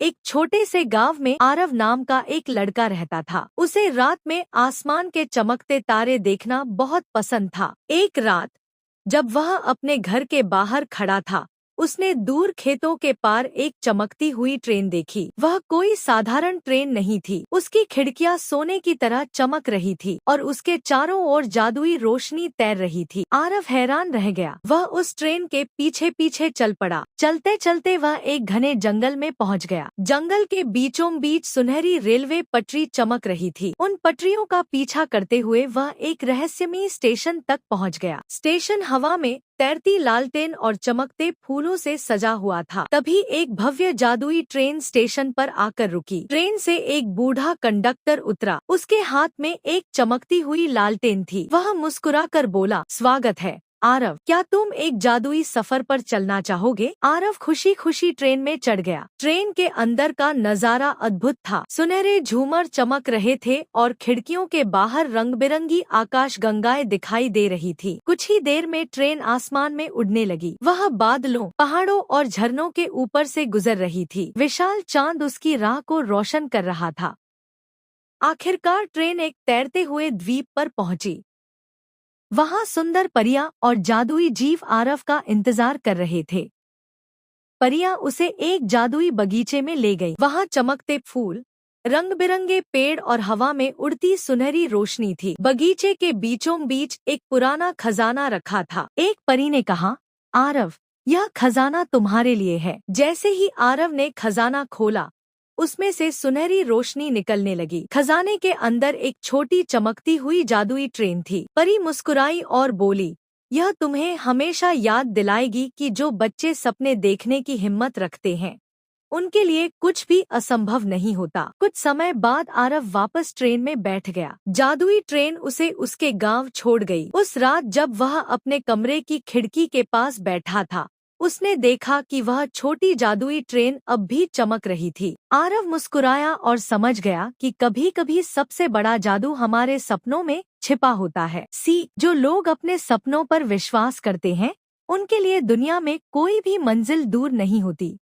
एक छोटे से गांव में आरव नाम का एक लड़का रहता था। उसे रात में आसमान के चमकते तारे देखना बहुत पसंद था। एक रात जब वह अपने घर के बाहर खड़ा था, उसने दूर खेतों के पार एक चमकती हुई ट्रेन देखी। वह कोई साधारण ट्रेन नहीं थी। उसकी खिड़कियां सोने की तरह चमक रही थी और उसके चारों ओर जादुई रोशनी तैर रही थी। आरव हैरान रह गया। वह उस ट्रेन के पीछे पीछे चल पड़ा। चलते चलते वह एक घने जंगल में पहुंच गया। जंगल के बीचों बीच सुनहरी रेलवे पटरी चमक रही थी। उन पटरियों का पीछा करते हुए वह एक रहस्यमयी स्टेशन तक पहुंच गया। स्टेशन हवा में तैरती लालटेन और चमकते फूलों से सजा हुआ था। तभी एक भव्य जादुई ट्रेन स्टेशन पर आकर रुकी। ट्रेन से एक बूढ़ा कंडक्टर उतरा। उसके हाथ में एक चमकती हुई लालटेन थी। वह मुस्कुराकर बोला, स्वागत है आरव, क्या तुम एक जादुई सफर पर चलना चाहोगे? आरव खुशी खुशी ट्रेन में चढ़ गया। ट्रेन के अंदर का नजारा अद्भुत था। सुनहरे झूमर चमक रहे थे और खिड़कियों के बाहर रंग बिरंगी आकाश गंगाएं दिखाई दे रही थी। कुछ ही देर में ट्रेन आसमान में उड़ने लगी। वह बादलों, पहाड़ों और झरनों के ऊपर से गुजर रही थी। विशाल चांद उसकी राह को रोशन कर रहा था। आखिरकार ट्रेन एक तैरते हुए द्वीप पर पहुंची। वहां सुंदर परियां और जादुई जीव आरव का इंतजार कर रहे थे। परियां उसे एक जादुई बगीचे में ले गई। वहां चमकते फूल, रंग बिरंगे पेड़ और हवा में उड़ती सुनहरी रोशनी थी। बगीचे के बीचों बीच एक पुराना खजाना रखा था। एक परी ने कहा, आरव, यह खजाना तुम्हारे लिए है। जैसे ही आरव ने खजाना खोला, उसमें से सुनहरी रोशनी निकलने लगी। खजाने के अंदर एक छोटी चमकती हुई जादुई ट्रेन थी। परी मुस्कुराई और बोली, यह तुम्हें हमेशा याद दिलाएगी कि जो बच्चे सपने देखने की हिम्मत रखते हैं, उनके लिए कुछ भी असंभव नहीं होता। कुछ समय बाद आरव वापस ट्रेन में बैठ गया। जादुई ट्रेन उसे उसके गांव छोड़ गई। उस रात जब वह अपने कमरे की खिड़की के पास बैठा था, उसने देखा कि वह छोटी जादुई ट्रेन अब भी चमक रही थी। आरव मुस्कुराया और समझ गया कि कभी कभी सबसे बड़ा जादू हमारे सपनों में छिपा होता है। जो लोग अपने सपनों पर विश्वास करते हैं, उनके लिए दुनिया में कोई भी मंजिल दूर नहीं होती।